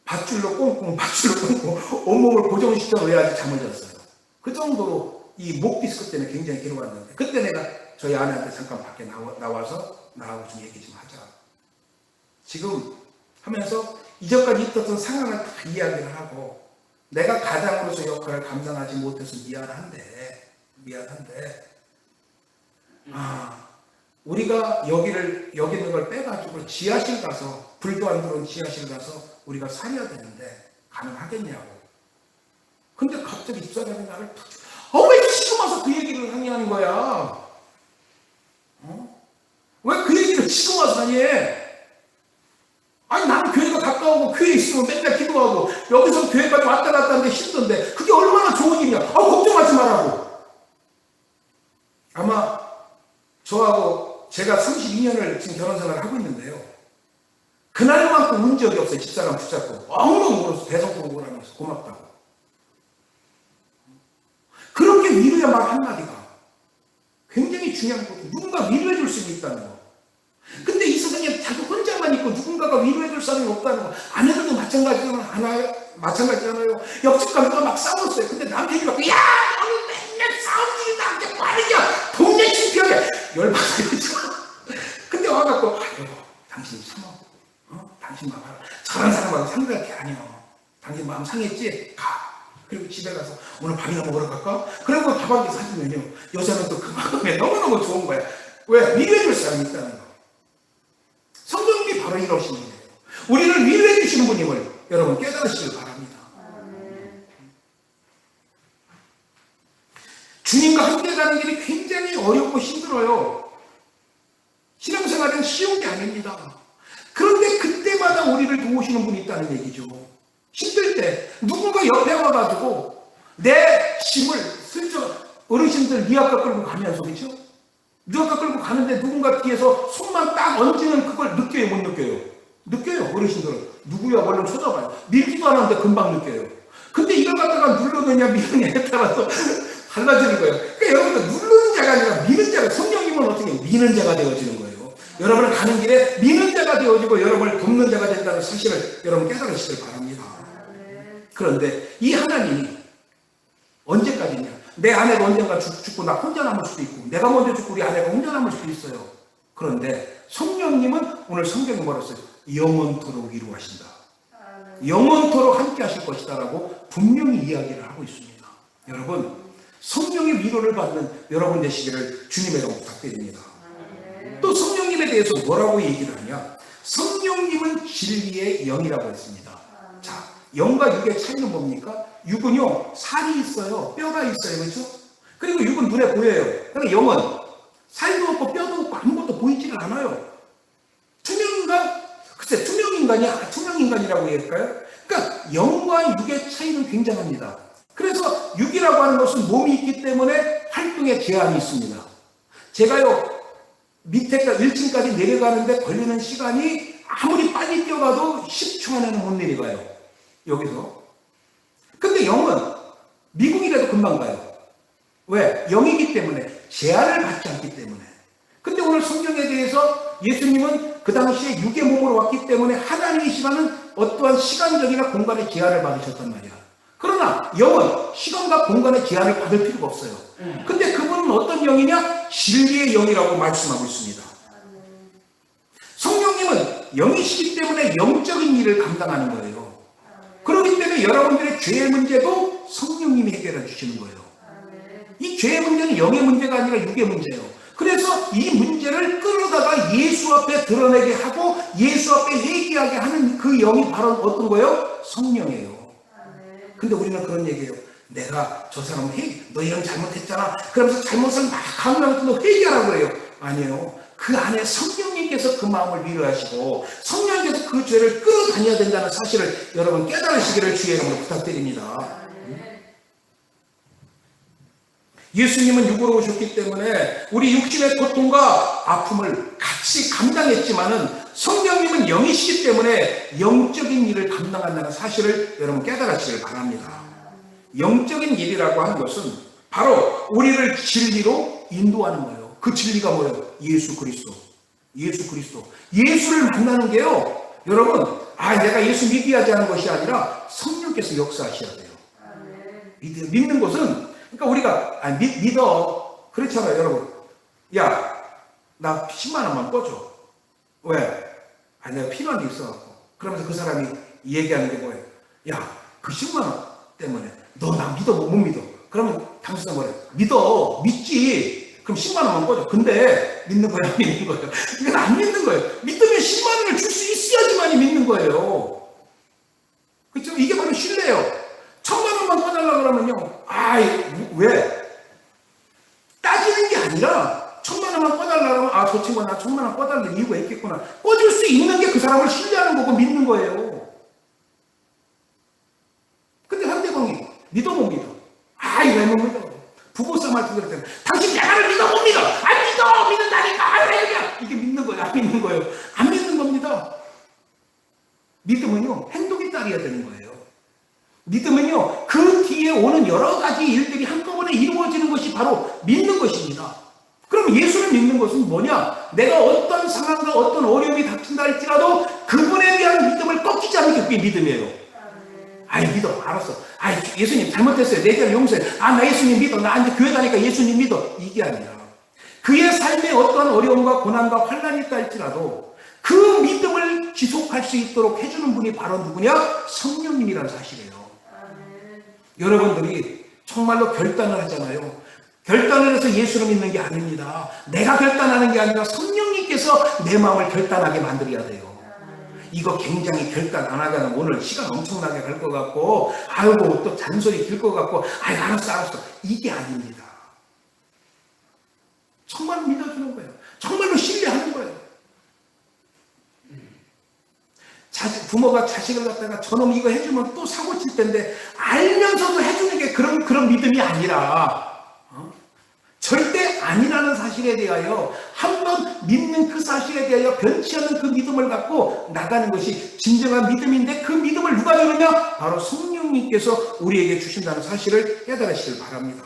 밧줄로 꽁꽁 온몸을 고정시켜 놓아야지 잠을 잤어요. 그 정도로 이 목 디스크 때문에 굉장히 괴로웠는데 그때 내가 저희 아내한테 잠깐 밖에 나와서 나하고 좀 얘기 좀 하자. 지금 하면서 이전까지 있었던 상황을 다 이야기를 하고 내가 가장으로서 역할을 감당하지 못해서 미안한데 우리가 여기 있는 걸 빼가지고 지하실 가서 불도 안 들어온 지하실 가서 우리가 살아야 되는데 가능하겠냐고. 근데 갑자기 집사람이 나를 왜 지금 와서 그 얘기를 하냐는 거야. 왜 그 얘기를 지금 와서 하니? 아니 나는 교회가 가까우고 교회에 있으면 맨날 기도하고 여기서 교회까지 왔다 갔다 하는데 힘든데 그게 얼마나 좋은 일이야. 걱정하지 말라고. 아마 저하고 제가 32년을 지금 결혼생활을 하고 있는데요. 그날만큼 운 적이 없어요. 집사람 붙잡고 엉엉 울어서 배송도 오라면서 고맙다고. 그렇게 위로의 말 한마디가 굉장히 중요한 거고 누군가 위로해 줄 수 있다는 거. 근데 이 세상에 자기 혼자만 있고 누군가가 위로해 줄 사람이 없다는 거. 아내들도 마찬가지잖아요. 옆집 가면서 막 싸웠어요. 근데 남편이 막 야 너는 맨날 싸움질이 나한테 뭐 하느냐 동네 창피하게 열받아요. 근데 와갖고 여보 당신 참아. 당신 마음 알아. 저런 사람하고 상대할 게 아니야. 당신 마음 상했지? 가. 그리고 집에 가서 오늘 밥이나 먹으러 갈까? 그리고 밥 한 개 사주면요. 여자는 또 그 마음에 너무너무 좋은 거야. 왜? 위로해 줄 사람이 있다는 거. 성령님이 바로 이러시는 거예요. 우리를 위로해 주시는 분임을 여러분 깨달으시길 바랍니다. 주님과 함께 가는 길이 굉장히 어렵고 힘들어요. 신앙생활은 쉬운 게 아닙니다. 그런데 그때마다 우리를 도우시는 분이 있다는 얘기죠. 힘들 때 누군가 옆에 와가지고 내 짐을 슬쩍 어르신들 미아까 끌고 가면서 그렇죠? 미아까 끌고 가는데 누군가 뒤에서 손만 딱 얹는 그걸 느껴요? 못 느껴요? 느껴요. 어르신들은. 누구야? 얼른 쳐다봐요. 밀지도 않았는데 금방 느껴요. 근데 이걸 갖다가 누르느냐 미느냐에 따라서 달라지는 거예요. 그러니까 여러분들 누르는 자가 아니라 미는 자가, 성령님은 어떻게 미는 자가 되어지는 거예요. 여러분을 가는 길에 미는 자가 되어지고 여러분을 돕는 자가 된다는 사실을 여러분 깨달으시길 바랍니다. 그런데 이 하나님이 언제까지냐? 내 아내가 언젠가 죽고 나 혼자 남을 수도 있고 내가 먼저 죽고 우리 아내가 혼자 남을 수도 있어요. 그런데 성령님은 오늘 성경에 뭐라고 써요? 영원토록 위로하신다. 영원토록 함께 하실 것이다 라고 분명히 이야기를 하고 있습니다. 여러분 성령의 위로를 받는 여러분 되시기를 주님의 부탁드립니다. 또 성령님에 대해서 뭐라고 얘기를 하냐? 성령님은 진리의 영이라고 했습니다. 자, 영과 육의 차이는 뭡니까? 육은요, 살이 있어요. 뼈가 있어요. 그렇죠? 그리고 육은 눈에 보여요. 그러나 영은 살도 없고 뼈도 없고 아무것도 보이지를 않아요. 투명인간? 글쎄, 투명인간이 투명인간이라고 할까요? 그러니까 영과 육의 차이는 굉장합니다. 그래서 육이라고 하는 것은 몸이 있기 때문에 활동에 제한이 있습니다. 제가요, 밑에까지 1층까지 내려가는데 걸리는 시간이 아무리 빨리 뛰어가도 10초 안에는 못 내려가요. 여기서. 근데 영은 미국이라도 금방 가요. 왜? 영이기 때문에. 제한을 받지 않기 때문에. 근데 오늘 성경에 대해서 예수님은 그 당시에 육의 몸으로 왔기 때문에 하나님이시라는 어떠한 시간적이나 공간의 제한을 받으셨단 말이야. 그러나 영은 시간과 공간의 제한을 받을 필요가 없어요. 근데 그분은 어떤 영이냐? 진리의 영이라고 말씀하고 있습니다. 성령님은 영이시기 때문에 영적인 일을 감당하는 거예요. 그렇기 때문에 여러분들의 죄의 문제도 성령님이 해결해 주시는 거예요. 이 죄의 문제는 영의 문제가 아니라 육의 문제예요. 그래서 이 문제를 끌어다가 예수 앞에 드러내게 하고 예수 앞에 얘기하게 하는 그 영이 바로 어떤 거예요? 성령이에요. 근데 우리는 그런 얘기예요. 내가 저 사람 너 이런 잘못했잖아. 그러면서 잘못을 막 하면서 너 회개하라고 그래요. 아니에요. 그 안에 성령님께서 그 마음을 위로하시고 성령님께서 그 죄를 끌어다녀야 된다는 사실을 여러분 깨달으시기를 주의 이름으로 부탁드립니다. 예수님은 육으로 오셨기 때문에 우리 육신의 고통과 아픔을 같이 감당했지만은 성령님은 영이시기 때문에 영적인 일을 감당한다는 사실을 여러분 깨달으시길 바랍니다. 영적인 일이라고 하는 것은 바로 우리를 진리로 인도하는 거예요. 그 진리가 뭐예요? 예수 그리스도. 예수 그리스도. 예수를 만나는 게요. 여러분, 내가 예수 믿어야지 하는 것이 아니라 성령께서 역사하셔야 돼요. 믿는 것은 그러니까 우리가 믿어. 그렇잖아요, 여러분. 야, 나 10만 원만 꺼줘. 왜? 내가 필요한 게 있어갖고. 그러면서 그 사람이 얘기하는 게 뭐예요? 야, 그 10만 원 때문에 너 나 믿어 못 믿어? 그러면 당신은 뭐래? 믿어, 믿지. 그럼 10만 원만 꺼줘. 근데 믿는 거야, 안 믿는 거예요? 이건 안 믿는 거예요. 믿으면 10만 원을 줄 수 있어야지만이 믿는 거예요. 그렇죠? 이게 바로 신뢰예요. 1,000만 원만 꺼달라 그러면요. 왜? 따지는 게 아니라 1,000만 원만 꺼달라 그러면 저 친구가 나 1,000만 원 꺼달라는 이유가 있겠구나. 꺼줄 수 있는 게 그 사람을 신뢰하는 거고 믿는 거예요. 근데 상대방이 믿어 못 믿어? 왜 못 믿어? 부부싸움 할 때 그럴 때는 당신 내가를 믿어 못 믿어? 안 믿어! 믿는다니까! 이게 믿는 거예요? 안 믿는 거예요? 안 믿는 겁니다. 믿음은요, 행동이 따라야 되는 거예요. 믿음은요, 그 뒤에 오는 여러 가지 일들이 한꺼번에 이루어지는 것이 바로 믿는 것입니다. 그럼 예수를 믿는 것은 뭐냐? 내가 어떤 상황과 어떤 어려움이 닥친다 할지라도 그분에 대한 믿음을 꺾이지 않는 게 그게 믿음이에요. 믿어. 알았어. 예수님 잘못했어요. 내 죄를 용서해. 나 예수님 믿어. 나 이제 교회 다니까 예수님 믿어. 이게 아니라 그의 삶에 어떠한 어려움과 고난과 환난이 있다 할지라도 그 믿음을 지속할 수 있도록 해주는 분이 바로 누구냐? 성령님이라는 사실이에요. 여러분들이 정말로 결단을 하잖아요. 결단을 해서 예수를 믿는 게 아닙니다. 내가 결단하는 게 아니라 성령님께서 내 마음을 결단하게 만들어야 돼요. 이거 굉장히 결단 안 하면 오늘 시간 엄청나게 갈 것 같고 또 잔소리 길 것 같고 알았어. 이게 아닙니다. 정말로 믿어주는 거예요. 정말로 신뢰하는 거예요. 부모가 자식을 갖다가 저놈 이거 해주면 또 사고 칠 텐데 알면서도 해주는 게 그런 믿음이 아니라 절대 아니라는 사실에 대하여 한번 믿는 그 사실에 대하여 변치 않는 그 믿음을 갖고 나가는 것이 진정한 믿음인데 그 믿음을 누가 주느냐? 바로 성령님께서 우리에게 주신다는 사실을 깨달으시길 바랍니다.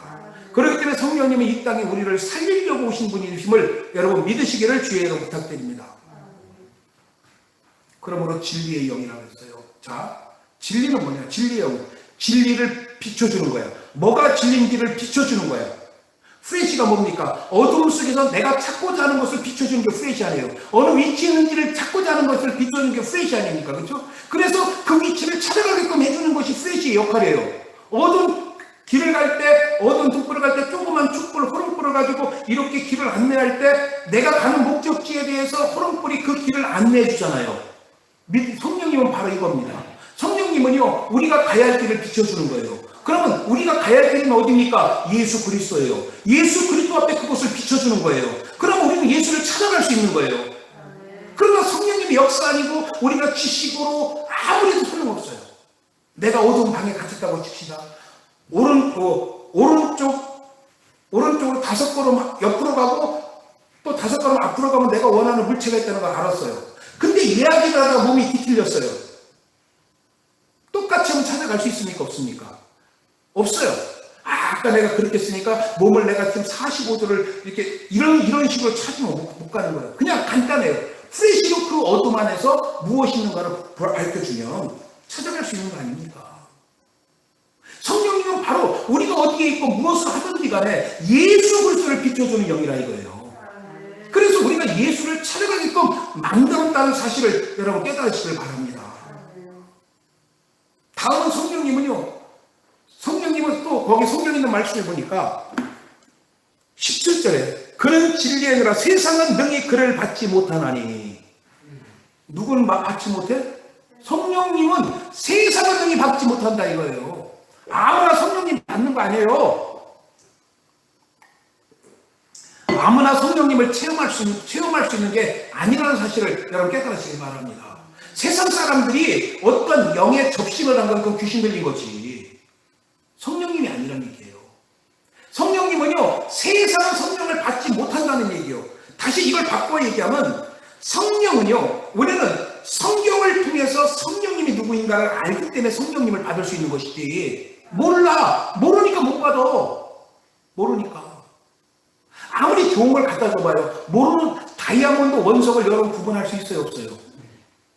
그렇기 때문에 성령님이 이 땅에 우리를 살리려고 오신 분이심을 여러분 믿으시기를 주의 이름으로 부탁드립니다. 그러므로 진리의 영이라고 했어요. 자, 진리는 뭐냐? 진리의 영. 진리를 비춰주는 거예요. 뭐가 진리인지를 비춰주는 거예요. 프레시가 뭡니까? 어둠 속에서 내가 찾고자 하는 것을 비춰주는 게 프레시 아니에요. 어느 위치에 있는지를 찾고자 하는 것을 비춰주는 게 프레시 아닙니까? 그렇죠? 그래서 그 위치를 찾아가게끔 해주는 것이 프레시의 역할이에요. 어두운 길을 갈 때, 어두운 등불을 갈 때 조그만 촛불, 호롱불을 가지고 이렇게 길을 안내할 때 내가 가는 목적지에 대해서 호롱불이 그 길을 안내해 주잖아요. 성령님은 바로 이겁니다. 성령님은요, 우리가 가야 할 길을 비춰주는 거예요. 그러면 우리가 가야 할 길은 어디입니까? 예수 그리스도예요. 예수 그리스도 앞에 그것을 비춰주는 거예요. 그러면 우리는 예수를 찾아갈 수 있는 거예요. 그러나 성령님의 역사 아니고 우리가 지식으로 아무래도 소용없어요. 내가 어두운 방에 갇혔다고 칩시다. 오른쪽으로 5걸음 옆으로 가고 또 5걸음 앞으로 가면 내가 원하는 물체가 있다는 걸 알았어요. 근데 이야기를 하다가 몸이 뒤틀렸어요. 똑같이 하면 찾아갈 수 있습니까? 없습니까? 없어요. 아까 내가 그렇게 했으니까 몸을 내가 지금 45도를 이렇게 이런 식으로 찾으면 못 가는 거예요. 그냥 간단해요. 프레시로 그 어둠 안에서 무엇이 있는가를 밝혀주면 찾아갈 수 있는 거 아닙니까? 성령님은 바로 우리가 어디에 있고 무엇을 하든지 간에 예수 그리스도를 비춰주는 영이라 이거예요. 그래서 우리가 예수를 찾아가게끔 만들었다는 사실을 여러분 깨달으시길 바랍니다. 다음은 성령님은요. 성령님은 또 거기 성경 있는 말씀을 보니까 17절에 그는 진리의 은혜라 세상은 능히 그를 받지 못하나니. 누구는 받지 못해? 성령님은 세상은 능히 받지 못한다 이거예요. 아무나 성령님 받는 거 아니에요. 아무나 성령님을 체험할 수 있는 게 아니라는 사실을 여러분 깨달으시기 바랍니다. 세상 사람들이 어떤 영의 접신을 한 건 그건 귀신 들린 거지. 성령님이 아니라는 얘기예요. 성령님은요, 세상은 성령을 받지 못한다는 얘기예요. 다시 이걸 바꿔 얘기하면 성령은요, 우리는 성경을 통해서 성령님이 누구인가를 알기 때문에 성령님을 받을 수 있는 것이지. 모르니까 못 받아. 모르니까. 아무리 좋은 걸 갖다 줘봐요. 모르는 다이아몬드 원석을 여러분 구분할 수 있어요? 없어요?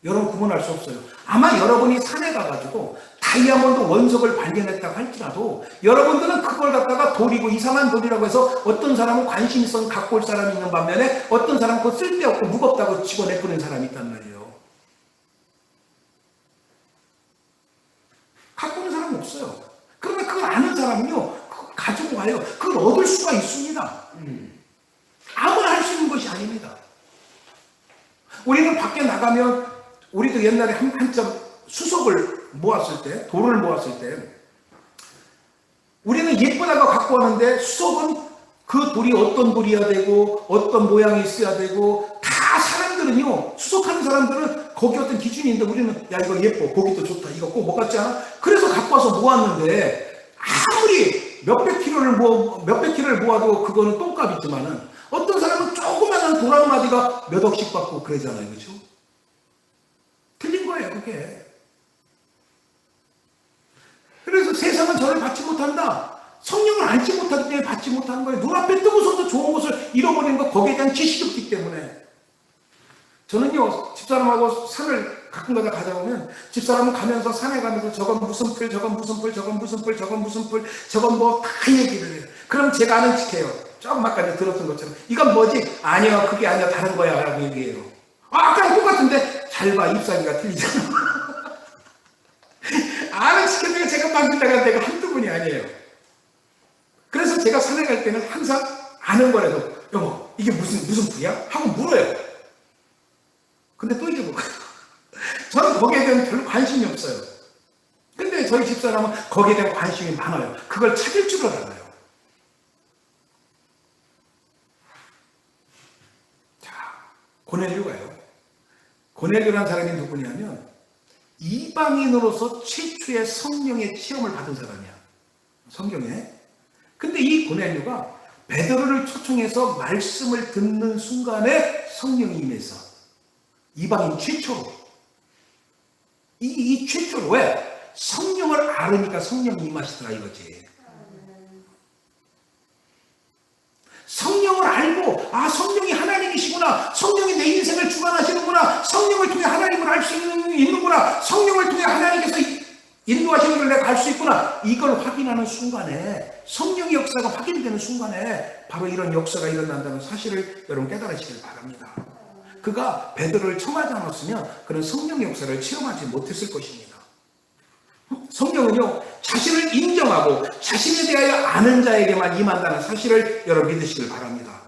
여러분 구분할 수 없어요. 아마 여러분이 산에 가가지고 다이아몬드 원석을 발견했다고 할지라도 여러분들은 그걸 갖다가 돌이고 이상한 돌이라고 해서 어떤 사람은 관심성 갖고 올 사람이 있는 반면에 어떤 사람은 그거 쓸데없고 무겁다고 집어내버리는 사람이 있단 말이에요. 봐요. 그걸 얻을 수가 있습니다. 아무나 할 수 있는 것이 아닙니다. 우리는 밖에 나가면 우리도 옛날에 한참 수석을 모았을 때, 돌을 모았을 때 우리는 예쁘다고 갖고 왔는데 수석은 그 돌이 어떤 돌이어야 되고 어떤 모양이 있어야 되고 다 사람들은요, 수석하는 사람들은 거기 어떤 기준이 있는데 우리는 야 이거 예뻐, 고기도 좋다, 이거 꼭 못 같지 않아? 그래서 갖고 와서 모았는데 아무리 몇백 킬로를 모아도 그거는 똥값이지만은 어떤 사람은 조그만한 돌 한 마디가 몇 억씩 받고 그러잖아요. 그렇죠? 틀린 거예요, 그게. 그래서 세상은 저를 받지 못한다. 성령을 알지 못하기 때문에 받지 못하는 거예요. 눈앞에 뜨고서도 좋은 것을 잃어버리는 거, 거기에 대한 지식이 없기 때문에. 저는요, 집사람하고 산을 가끔가다 가다 보면 집사람은 가면서 산에 가면서 저건 무슨 풀, 저건 무슨 풀, 저건 무슨 풀, 저건 무슨 풀, 저건 뭐 다 얘기를 해요. 그럼 제가 아는 척해요. 조금 아까 들었던 것처럼 이건 뭐지? 아니요, 그게 아니야, 다른 거야 라고 얘기해요. 아까랑 똑같은데 잘 봐, 잎사귀가 틀리잖아. 아는 척해도 제가 만든다가 내가 한두 분이 아니에요. 그래서 제가 산에 갈 때는 항상 아는 거라도 여보 이게 무슨 풀이야? 하고 물어요. 근데 또 잊어먹어요. 저는 거기에 대한 별로 관심이 없어요. 근데 저희 집사람은 거기에 대한 관심이 많아요. 그걸 찾을 줄 알아요. 자, 고넬료가요. 고넬료라는 사람이 누구냐면 이방인으로서 최초의 성령의 체험을 받은 사람이야. 성경에. 근데 이 고넬료가 베드로를 초청해서 말씀을 듣는 순간에 성령이 임해서 이방인 최초로 이 최초로 왜? 성령을 알으니까 성령이 임하시더라 이거지. 성령을 알고 아 성령이 하나님이시구나, 성령이 내 인생을 주관하시는구나, 성령을 통해 하나님을 알 수 있는구나, 성령을 통해 하나님께서 인도하시는 걸 내가 알 수 있구나, 이걸 확인하는 순간에, 성령의 역사가 확인되는 순간에 바로 이런 역사가 일어난다는 사실을 여러분 깨달으시길 바랍니다. 그가 베드로를 청하지 않았으면 그런 성령의 역사를 체험하지 못했을 것입니다. 성령은요, 자신을 인정하고 자신에 대하여 아는 자에게만 임한다는 사실을 여러분 믿으시길 바랍니다.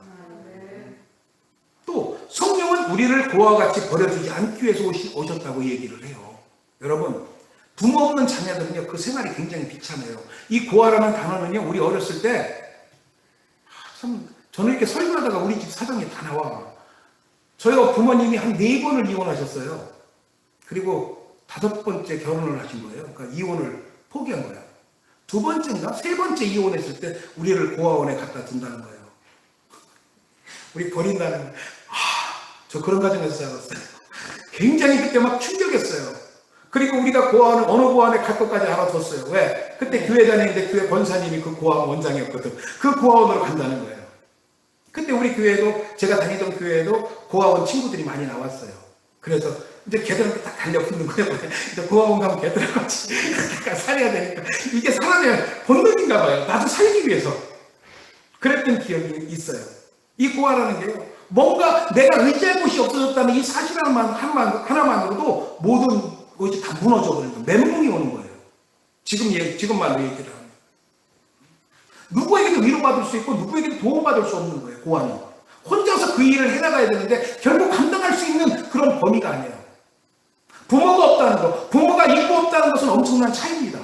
또 성령은 우리를 고아와 같이 버려두지 않기 위해서 오셨다고 얘기를 해요. 여러분, 부모 없는 자녀들은요, 그 생활이 굉장히 비참해요. 이 고아라는 단어는요, 우리 어렸을 때 참 저는 이렇게 설교하다가 우리 집 사정이 다 나와. 저희가 부모님이 한 4번을 이혼하셨어요. 그리고 5번째 결혼을 하신 거예요. 그러니까 이혼을 포기한 거예요. 2번째인가 3번째 이혼했을 때 우리를 고아원에 갖다 둔다는 거예요. 우리 버린다는 거예요. 저 그런 가정에서 살았어요. 굉장히 그때 막 충격했어요. 그리고 우리가 고아원을 어느 고아원에 갈 것까지 알아뒀어요. 왜? 그때 교회 다니는데 교회 권사님이 그 고아원 원장이었거든. 그 고아원으로 간다는 거예요. 그때 우리 교회도, 제가 다니던 교회에도 고아원 친구들이 많이 나왔어요. 그래서 이제 걔들한테 딱 달려붙는 거예요. 이제 고아원 가면 걔들하고 같이 살아야 되니까. 이게 사람의 본능인가 봐요. 나도 살기 위해서. 그랬던 기억이 있어요. 이 고아라는 게요, 뭔가 내가 의지할 곳이 없어졌다는 이 사실 하나만으로도 모든 것이 다 무너져 버리는 거예요. 멘붕이 오는 거예요. 지금 말로 얘기를 하면. 누구에게도 위로받을 수 있고 누구에게도 도움받을 수 없는 거예요. 고아는 혼자서 그 일을 해나가야 되는데 결국 감당할 수 있는 그런 범위가 아니에요. 부모가 없다는 것, 부모가 있고 없다는 것은 엄청난 차이입니다.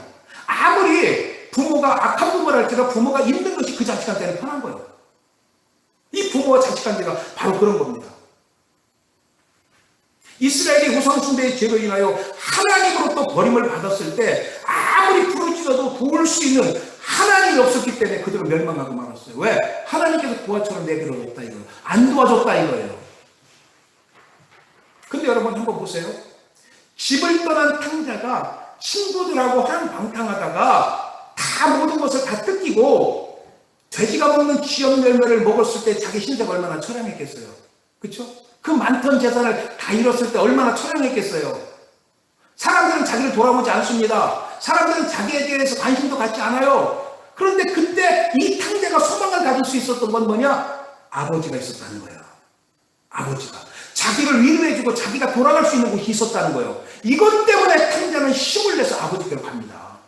아무리 부모가 악한 부모를 할지라도 부모가 있는 것이 그 자식한테는 편한 거예요. 이 부모와 자식관계가 바로 그런 겁니다. 이스라엘이 우상숭배의 죄로 인하여 하나님으로부터 버림을 받았을 때 아무리 부르짖어도 도울 수 있는 하나님이 없었기 때문에 그들을 멸망하고 말았어요. 왜? 하나님께서 고아처럼 내기를 없다 이거예요. 안 도와줬다 이거예요. 근데 여러분 한번 보세요. 집을 떠난 탕자가 친구들하고 한방탕하다가 다 모든 것을 다 뜯기고 돼지가 먹는 기업 열매를 먹었을 때 자기 신세가 얼마나 처량했겠어요. 그렇죠? 그 많던 재산을 다 잃었을 때 얼마나 처량했겠어요. 사람들은 자기를 돌아보지 않습니다. 사람들은 자기에 대해서 관심도 갖지 않아요. 그런데 그때 이 탕자가 소망을 가질 수 있었던 건 뭐냐? 아버지가 있었다는 거예요. 아버지가 자기를 위로해주고 자기가 돌아갈 수 있는 곳이 있었다는 거예요. 이것 때문에 탕자는 힘을 내서 아버지께로 갑니다.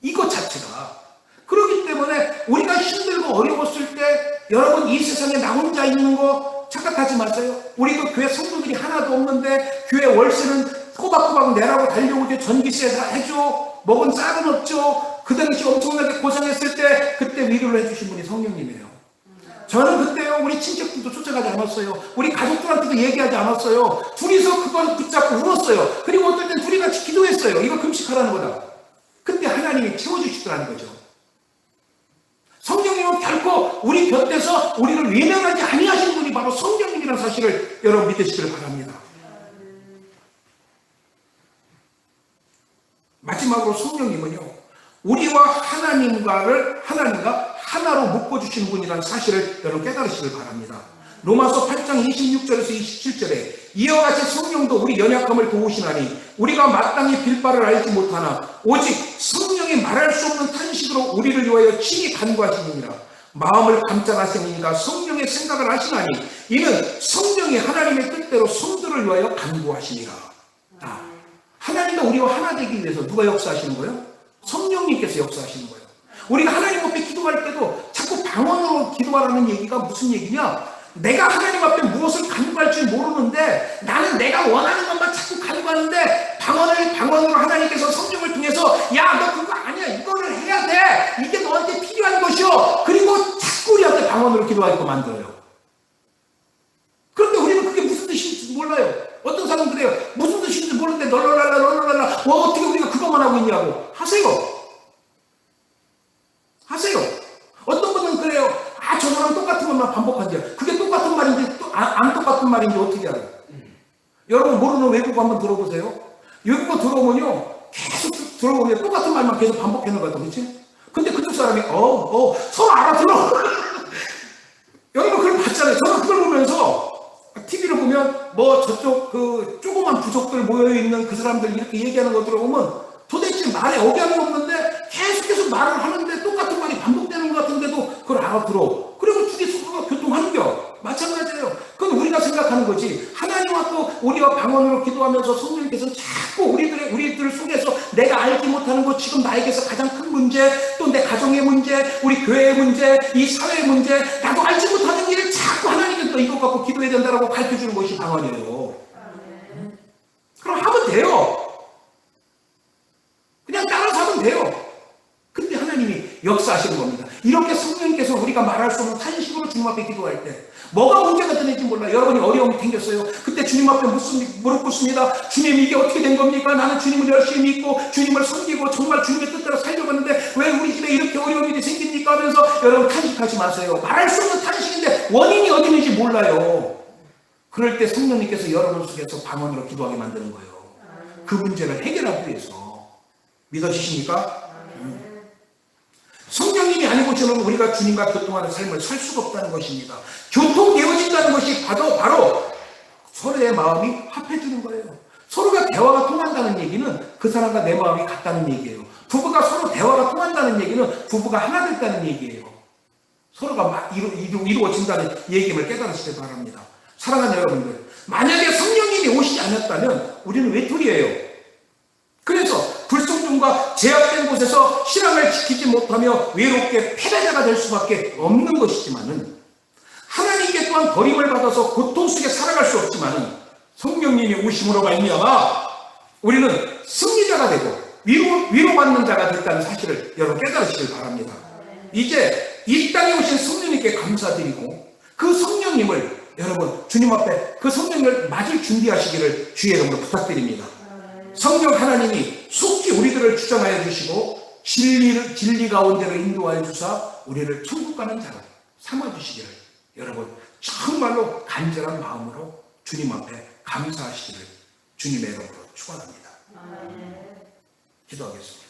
이것 자체가. 그렇기 때문에 우리가 힘들고 어려웠을 때 여러분 이 세상에 나 혼자 있는 거 착각하지 마세요. 우리도 교회 성도들이 하나도 없는데 교회 월세는 꼬박꼬박 내라고 달려오죠. 전기세 다 해줘. 먹은 쌀은 없죠. 그 당시 엄청나게 고생했을 때 그때 위로를 해주신 분이 성령님이에요. 저는 그때요 우리 친척들도 쫓아가지 않았어요. 우리 가족들한테도 얘기하지 않았어요. 둘이서 그걸 붙잡고 울었어요. 그리고 어떨 땐 둘이 같이 기도했어요. 이거 금식하라는 거다. 그때 하나님이 채워주시더라는 거죠. 성령님은 결코 우리 곁에서 우리를 외면하지 아니하시는 분이 바로 성령님이라는 사실을 여러분 믿으시기를 바랍니다. 마지막으로 성령님은요 우리와 하나님과 하나로 묶어주시는 분이라는 사실을 여러분 깨달으시길 바랍니다. 로마서 8장 26절에서 27절에 이와 같이 성령도 우리 연약함을 도우시나니 우리가 마땅히 빌 바를 알지 못하나 오직 성령이 말할 수 없는 탄식으로 우리를 위하여 친히 간구하시느니라. 마음을 감찰하시니가 성령의 생각을 하시나니 이는 성령이 하나님의 뜻대로 성도를 위하여 간구하시니라. 하나님과 우리와 하나 되기 위해서 누가 역사하시는 거예요? 성령님께서 역사하시는 거예요. 우리가 하나님 앞에 기도할 때도 자꾸 방언으로 기도하라는 얘기가 무슨 얘기냐? 내가 하나님 앞에 무엇을 간구할 줄 모르는데 나는 내가 원하는 것만 자꾸 간구하는데 방언으로 하나님께서 성령을 통해서 야, 너 그거 아니야. 이거를 해야 돼. 이게 너한테 필요한 것이요. 그리고 자꾸 우리한테 방언으로 기도하게끔 만들어요. 그런데 우리는 그게 무슨 뜻인지 몰라요. 어떤 사람은 그래요. 무슨 뜻인지 모르는데 널널랄라 어떻게 우리가 그것만 하고 있냐고. 하세요. 어떤 분은 그래요. 저 사람 똑같은 것만 반복한대요. 그게 똑같은 말인지 안 똑같은 말인지 어떻게 알아요? 여러분 모르는 외국어 한번 들어보세요. 외국어 들어오면요 계속 들어오면 똑같은 말만 계속 반복하는 것 같아. 그렇지? 근데 그쪽 사람이 서로 알아들어. 여러분 그걸 봤잖아요. 저는 그걸 보면서 TV를 보면 저쪽 그 조그만 부족들 모여있는 그 사람들 이렇게 얘기하는 거 들어보면 도대체 말에 억양이 없는데 계속 말을 하는데 똑같은 말이 반복되는 것 같은데도 그걸 알아들어. 그리고 둘이 서로가 교통하는 겨. 마찬가지예요. 그건 우리가 생각하는 거지. 하나님과 또 우리와 방언으로 기도하면서 성령님께서 자꾸 우리들 속에서 내가 알지 못하는 것, 지금 나에게서 가장 큰 문제, 또 내 가정의 문제, 우리 교회의 문제, 이 사회의 문제, 나도 알지 못하는 일을 자꾸 하나님께 또 이것 갖고 기도해야 된다라고 가르쳐주는 것이 방언이에요. 그럼 하면 돼요. 그냥 따라서 하면 돼요. 근데 하나님이 역사하시는 겁니다. 이렇게 성령님께서 우리가 말할 수 없는 탄식으로 주님 앞에 기도할 때 뭐가 문제가 되는지 몰라. 여러분이 어려움이 생겼어요. 그때 주님 앞에 무릎 꿇습니다. 주님 이게 어떻게 된 겁니까? 나는 주님을 열심히 믿고 주님을 섬기고 정말 주님의 뜻대로 살려봤는데 왜 우리 집에 이렇게 어려운 일이 생깁니까? 하면서 여러분 탄식하지 마세요. 말할 수 없는 탄식인데 원인이 어디 있는지 몰라요. 그럴 때 성령님께서 여러분 속에서 방언으로 기도하게 만드는 거예요. 그 문제를 해결하기 위해서. 믿어지십니까? 성령님이 아니고 저는 우리가 주님과 교통하는 삶을 살 수가 없다는 것입니다. 교통되어진다는 것이 바로 서로의 마음이 합해지는 거예요. 서로가 대화가 통한다는 얘기는 그 사람과 내 마음이 같다는 얘기예요. 부부가 서로 대화가 통한다는 얘기는 부부가 하나 됐다는 얘기예요. 서로가 이루어진다는 얘기임을 깨달으시길 바랍니다. 사랑하는 여러분들, 만약에 성령님이 오시지 않았다면 우리는 외톨이에요. 그래서 불성종과 제약된 곳에서 신앙을 지키지 못하며 외롭게 패배자가 될 수밖에 없는 것이지만은 하나님께 또한 버림을 받아서 고통 속에 살아갈 수 없지만은 성령님이 오심으로 말미암아 우리는 승리자가 되고 위로받는 자가 됐다는 사실을 여러분 깨달으시길 바랍니다. 이제 이 땅에 오신 성령님께 감사드리고 그 성령님을 여러분 주님 앞에 그 성령을 맞을 준비하시기를 주의 이름으로 부탁드립니다. 성령 하나님이 속히 우리들을 주장하여 주시고 진리 가운데로 인도하여 주사 우리를 천국 가는 자로 삼아주시기를 여러분 정말로 간절한 마음으로 주님 앞에 감사하시기를 주님의 이름으로 축원합니다. 기도하겠습니다.